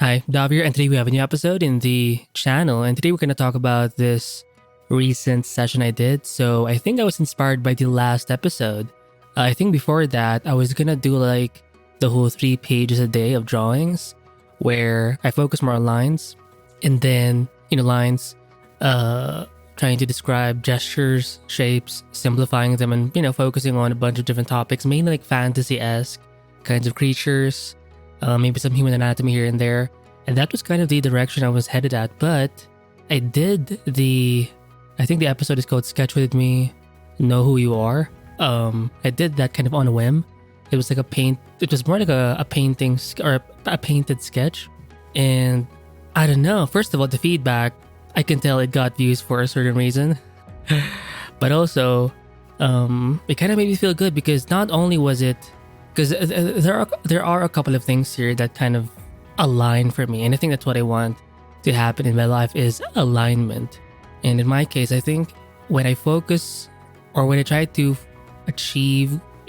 Hi, Davir, and today we have a new episode in the channel. And today we're going to talk about this recent session I did. So I think I was inspired by the last episode. I think before that, I was going to do like the whole 3 pages a day of drawings where I focus more on lines and then, lines, trying to describe gestures, shapes, simplifying them, and, focusing on a bunch of different topics, mainly like fantasy esque kinds of creatures. Maybe some human anatomy here and there. And that was kind of the direction I was headed at. But I did I think the episode is called Sketch With Me, Know Who You Are. I did that kind of on a whim. It was like it was more like a painting or a painted sketch. And I don't know, first of all, the feedback, I can tell it got views for a certain reason. But also, it kind of made me feel good because not only was it, because there are a couple of things here that kind of align for me, and I think that's what I want to happen in my life is alignment. And in my case, I think when I focus or when I try to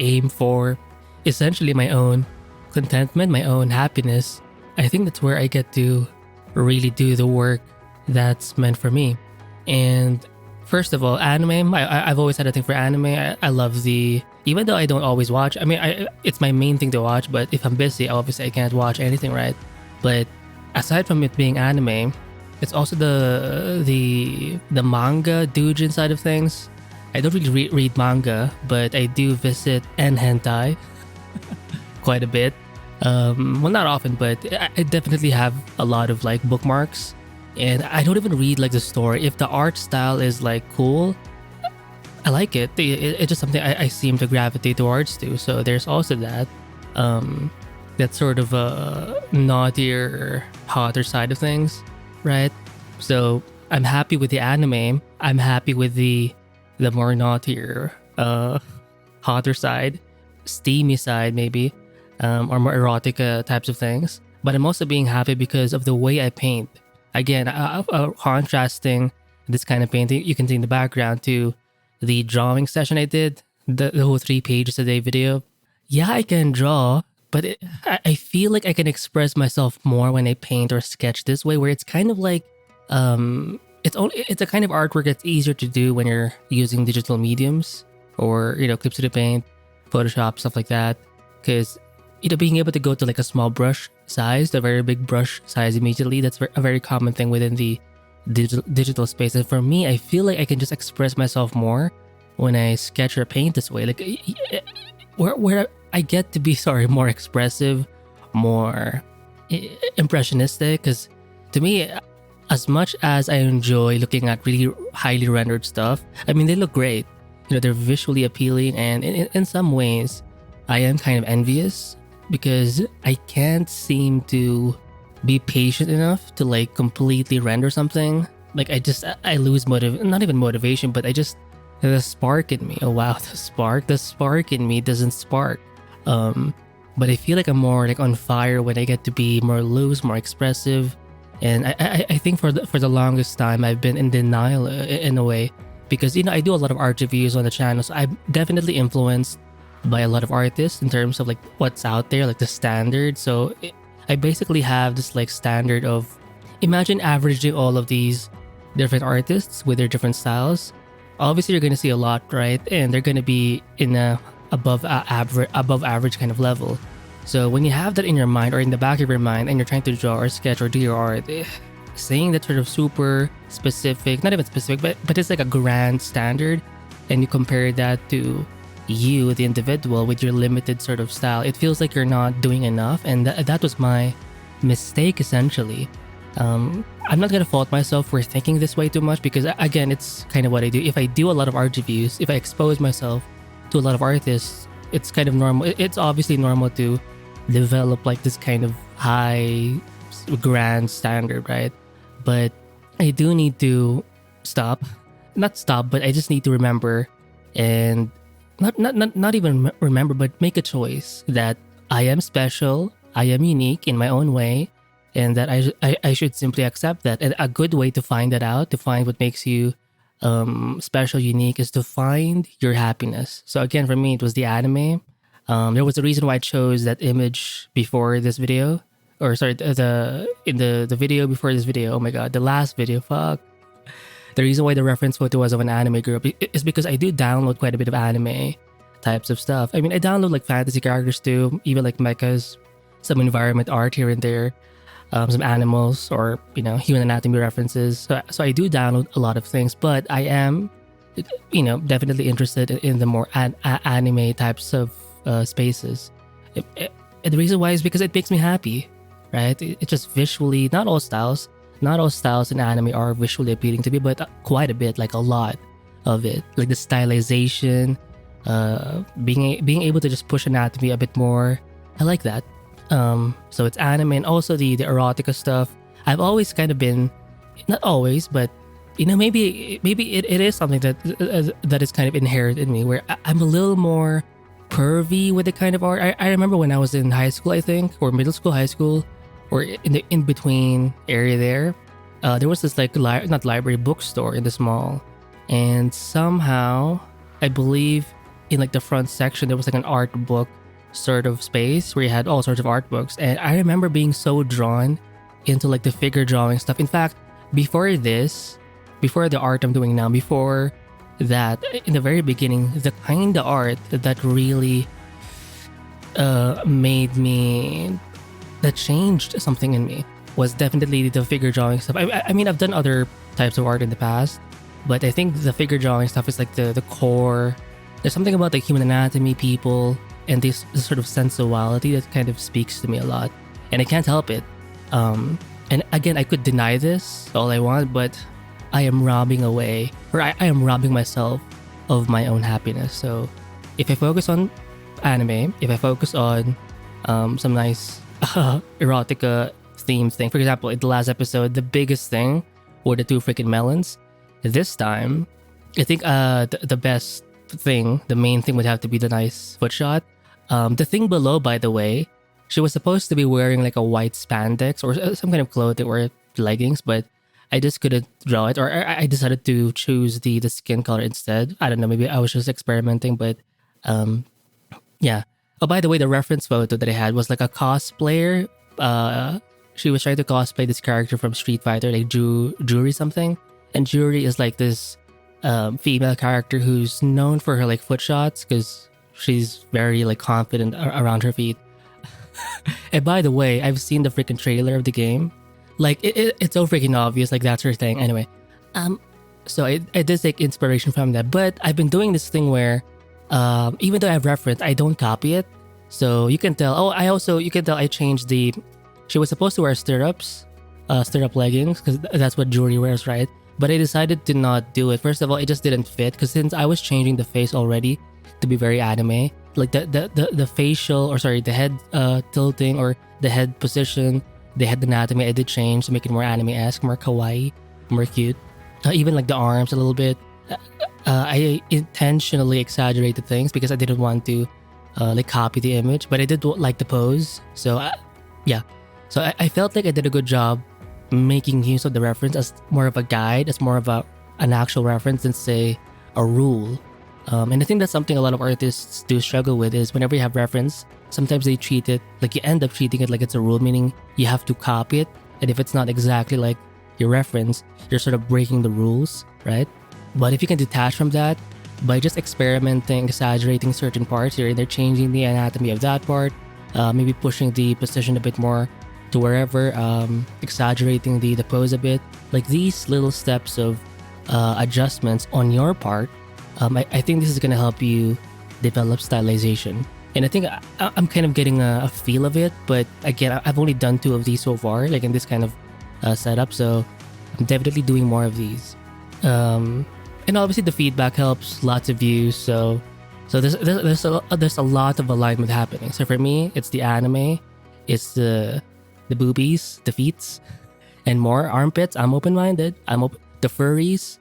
aim for essentially my own contentment, my own happiness, I think that's where I get to really do the work that's meant for me. And first of all, anime, I've always had a thing for anime. I love even though I don't always watch, it's my main thing to watch, but if I'm busy, obviously I can't watch anything, right? But aside from it being anime, it's also the manga doujin side of things. I don't really read manga, but I do visit and hentai quite a bit. Well, not often, but I definitely have a lot of like bookmarks. And I don't even read like the story. If the art style is like cool, I like it. It's just something I seem to gravitate towards too. So there's also that. That sort of a naughtier, hotter side of things, right? So I'm happy with the anime. I'm happy with the more naughtier, hotter side, steamy side maybe, or more erotica types of things. But I'm also being happy because of the way I paint. Again, contrasting this kind of painting you can see in the background to the drawing session I did, the whole 3 pages a day video. Yeah, I can draw, but I feel like I can express myself more when I paint or sketch this way, where it's kind of like, it's a kind of artwork that's easier to do when you're using digital mediums or, clips to the paint, Photoshop, stuff like that. Because, being able to go to like a small brush size to a very big brush size immediately, that's a very common thing within the digital space. And for me, I feel like I can just express myself more when I sketch or paint this way. Like where I get to be, more expressive, more impressionistic. Because to me, as much as I enjoy looking at really highly rendered stuff, they look great. They're visually appealing, and in some ways, I am kind of envious because I can't seem to be patient enough to like completely render something. Like I lose not even motivation, but the spark in me. Oh wow, the spark in me doesn't spark. But I feel like I'm more like on fire when I get to be more loose, more expressive. And I think for the longest time I've been in denial in a way because I do a lot of art reviews on the channel, so I'm definitely influenced by a lot of artists in terms of like what's out there, like the standard. So I basically have this like standard of, imagine averaging all of these different artists with their different styles. Obviously you're going to see a lot, right? And they're going to be in a above average kind of level. So when you have that in your mind or in the back of your mind and you're trying to draw or sketch or do your art, saying that sort of super specific, not even specific, but it's like a grand standard, and you compare that to you, the individual, with your limited sort of style, it feels like you're not doing enough. And that was my mistake essentially. I'm not gonna fault myself for thinking this way too much because again, it's kind of what I do. If I do a lot of art reviews, if I expose myself to a lot of artists, it's kind of normal. It's obviously normal to develop like this kind of high grand standard, right? But I do need to not stop, but I just need to remember and not even remember, but make a choice that I am special, I am unique in my own way, and that I should simply accept that. And a good way to find that out, to find what makes you special, unique, is to find your happiness. So again, for me, it was the anime. There was a reason why I chose that image before this video, or sorry, the video before this video. Oh my god, the last video. Fuck. The reason why the reference photo was of an anime group is because I do download quite a bit of anime types of stuff. I mean, I download like fantasy characters too, even like mechas, some environment art here and there, some animals or human anatomy references. So I do download a lot of things, but I am definitely interested in the more anime types of spaces. The reason why is because it makes me happy, right? It just visually, not all styles in anime are visually appealing to me, but quite a bit, like a lot of it, like the stylization, being able to just push anatomy a bit more. I like that. So it's anime and also the erotica stuff. I've always kind of been, not always, but maybe it is something that is kind of inherent in me, where I'm a little more pervy with the kind of art. I remember when I was in high school, I think, or middle school, high school, or in the in between area there was this like not library, bookstore in this mall, and somehow I believe in like the front section there was like an art book sort of space where you had all sorts of art books, and I remember being so drawn into like the figure drawing stuff. In fact, before the art I'm doing now, before that, in the very beginning, the kind of art that really that changed something in me was definitely the figure drawing stuff. I mean, I've done other types of art in the past, but I think the figure drawing stuff is like the core. There's something about the human anatomy, people, and this sort of sensuality that kind of speaks to me a lot, and I can't help it. And again, I could deny this all I want, but I am robbing away, or I am robbing myself of my own happiness. So if I focus on anime, if I focus on some nice erotica themed thing, for example, in the last episode, the biggest thing were the two freaking melons. This time, I think the best thing, the main thing would have to be the nice foot shot. The thing below, by the way, she was supposed to be wearing like a white spandex or some kind of clothing or leggings, but I just couldn't draw it, or I decided to choose the skin color instead. I don't know, maybe I was just experimenting, but yeah. Oh, by the way, the reference photo that I had was like a cosplayer. She was trying to cosplay this character from Street Fighter, like Juri something. And Juri is like this female character who's known for her like foot shots because she's very like confident around her feet. And by the way, I've seen the freaking trailer of the game. Like it's so freaking obvious, like that's her thing. Anyway, so I did take inspiration from that, but I've been doing this thing where even though I have reference, I don't copy it. So you can tell. You can tell I changed the. She was supposed to wear stirrup leggings because that's what Juri wears, right? But I decided to not do it. First of all, it just didn't fit because since I was changing the face already to be very anime, like the facial, or sorry, the head tilting or the head position, the head anatomy, I did change to make it more anime-esque, more kawaii, more cute. Even like the arms a little bit. I intentionally exaggerated things because I didn't want to like copy the image, but I did like the pose. So yeah, so I felt like I did a good job making use of the reference as more of a guide, as more of an actual reference than say a rule. And I think that's something a lot of artists do struggle with is whenever you have reference, sometimes they treat it like you end up treating it like it's a rule, meaning you have to copy it. And if it's not exactly like your reference, you're sort of breaking the rules, right? But if you can detach from that by just experimenting, exaggerating certain parts here, they're changing the anatomy of that part, maybe pushing the position a bit more to wherever, exaggerating the pose a bit. Like these little steps of adjustments on your part, I think this is going to help you develop stylization. And I think I'm kind of getting a feel of it, but again, I've only done 2 of these so far, like in this kind of setup, so I'm definitely doing more of these. And obviously the feedback helps, lots of views, so there's a lot of alignment happening. So for me, it's the anime, it's the boobies, the feets, and more armpits. I'm open-minded. The furries,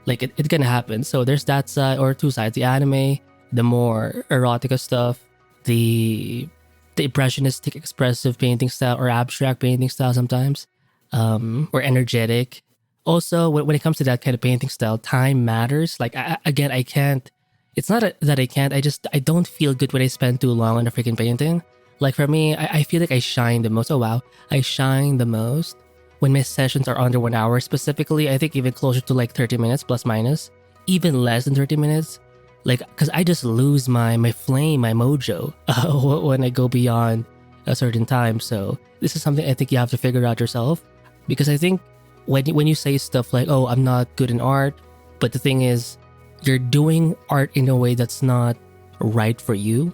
like it's gonna happen. So there's that side, or 2 sides: the anime, the more erotica stuff, the impressionistic expressive painting style or abstract painting style sometimes, or energetic. Also, when it comes to that kind of painting style, time matters. Like again, I can't. It's not that I can't. I don't feel good when I spend too long on a freaking painting. Like for me, I feel like I shine the most. Oh wow, I shine the most when my sessions are under 1 hour. Specifically, I think even closer to like 30 minutes plus minus, even less than 30 minutes. Like, because I just lose my flame, my mojo when I go beyond a certain time. So this is something I think you have to figure out yourself, because I think when you say stuff like, "Oh, I'm not good in art," but the thing is, you're doing art in a way that's not right for you.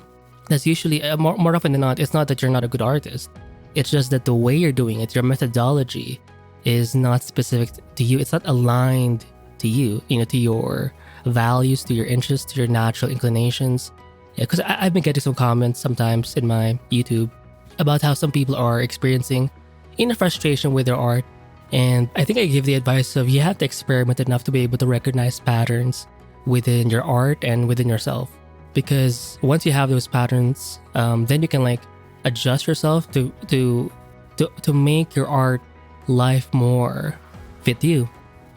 That's usually more often than not, it's not that you're not a good artist. It's just that the way you're doing it, your methodology, is not specific to you. It's not aligned to you, to your values, to your interests, to your natural inclinations. Yeah, because I've been getting some comments sometimes in my YouTube about how some people are experiencing inner frustration with their art. And I think I give the advice of you have to experiment enough to be able to recognize patterns within your art and within yourself. Because once you have those patterns, then you can like adjust yourself to make your art life more fit you.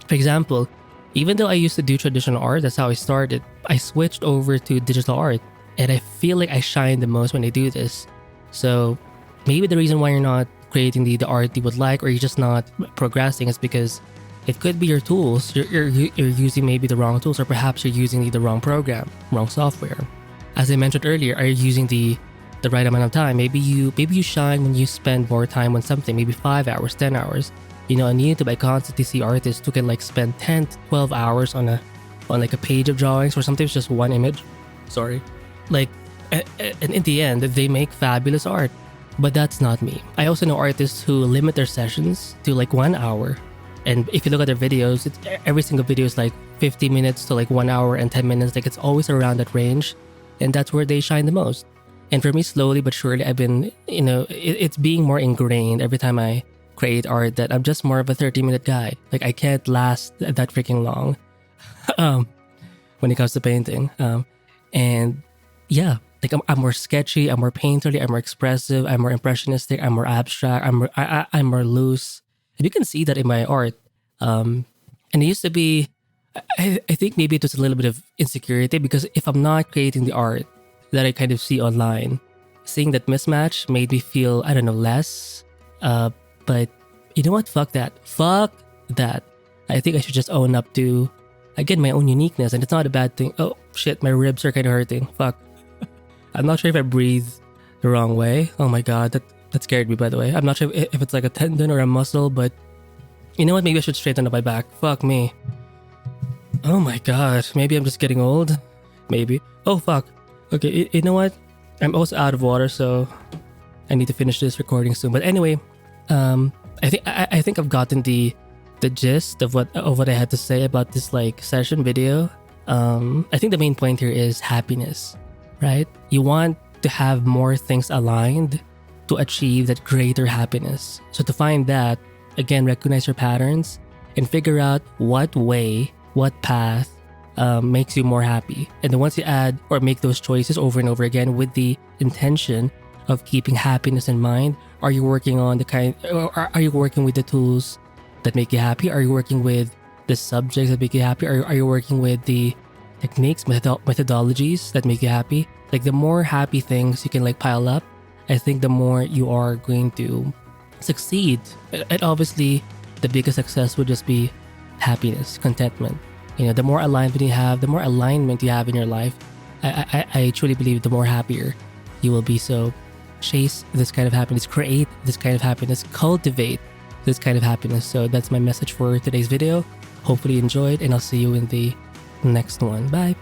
For example, even though I used to do traditional art, that's how I started, I switched over to digital art, and I feel like I shine the most when I do this. So maybe the reason why you're not creating the art you would like, or you're just not progressing, is because it could be your tools. You're using maybe the wrong tools, or perhaps you're using the wrong program, wrong software. As I mentioned earlier, are you using the right amount of time? Maybe you shine when you spend more time on something, maybe 5 hours, 10 hours. On YouTube, I constantly see artists who can like spend 10 to 12 hours on like a page of drawings, or sometimes just one image. Sorry. Like, and in the end, they make fabulous art. But that's not me. I also know artists who limit their sessions to like 1 hour. And if you look at their videos, every single video is like 50 minutes to like 1 hour and 10 minutes. Like, it's always around that range. And that's where they shine the most. And for me, slowly but surely, I've been, it's being more ingrained every time I create art that I'm just more of a 30-minute guy. Like, I can't last that freaking long when it comes to painting. And yeah, like I'm more sketchy, I'm more painterly, I'm more expressive, I'm more impressionistic, I'm more abstract, I'm more loose. And you can see that in my art. And it used to be, I think maybe it was a little bit of insecurity, because if I'm not creating the art that I kind of see online, seeing that mismatch made me feel, I don't know, less. But you know what? Fuck that. Fuck that. I think I should just own up to, again, my own uniqueness. And it's not a bad thing. Oh, shit, my ribs are kind of hurting. Fuck. I'm not sure if I breathe the wrong way. Oh my god, that scared me, by the way. I'm not sure if it's like a tendon or a muscle, but you know what? Maybe I should straighten up my back. Fuck me. Oh my god. Maybe I'm just getting old. Maybe. Oh, fuck. Okay, you know what? I'm also out of water, so I need to finish this recording soon. But anyway, I think I've gotten the gist of what I had to say about this like session video. I think the main point here is happiness, right? You want to have more things aligned to achieve that greater happiness. So to find that, again, recognize your patterns and figure out what way, what path makes you more happy. And then once you add or make those choices over and over again with the intention of keeping happiness in mind, are you working on are you working with the tools that make you happy? Are you working with the subjects that make you happy? Are you working with the techniques, methodologies that make you happy? Like, the more happy things you can like pile up, I think the more you are going to succeed. And obviously, the biggest success would just be happiness, contentment. The more alignment you have in your life, I truly believe the more happier you will be. So chase this kind of happiness, create this kind of happiness, cultivate this kind of happiness. So that's my message for today's video. Hopefully you enjoyed, and I'll see you in the next one. Bye.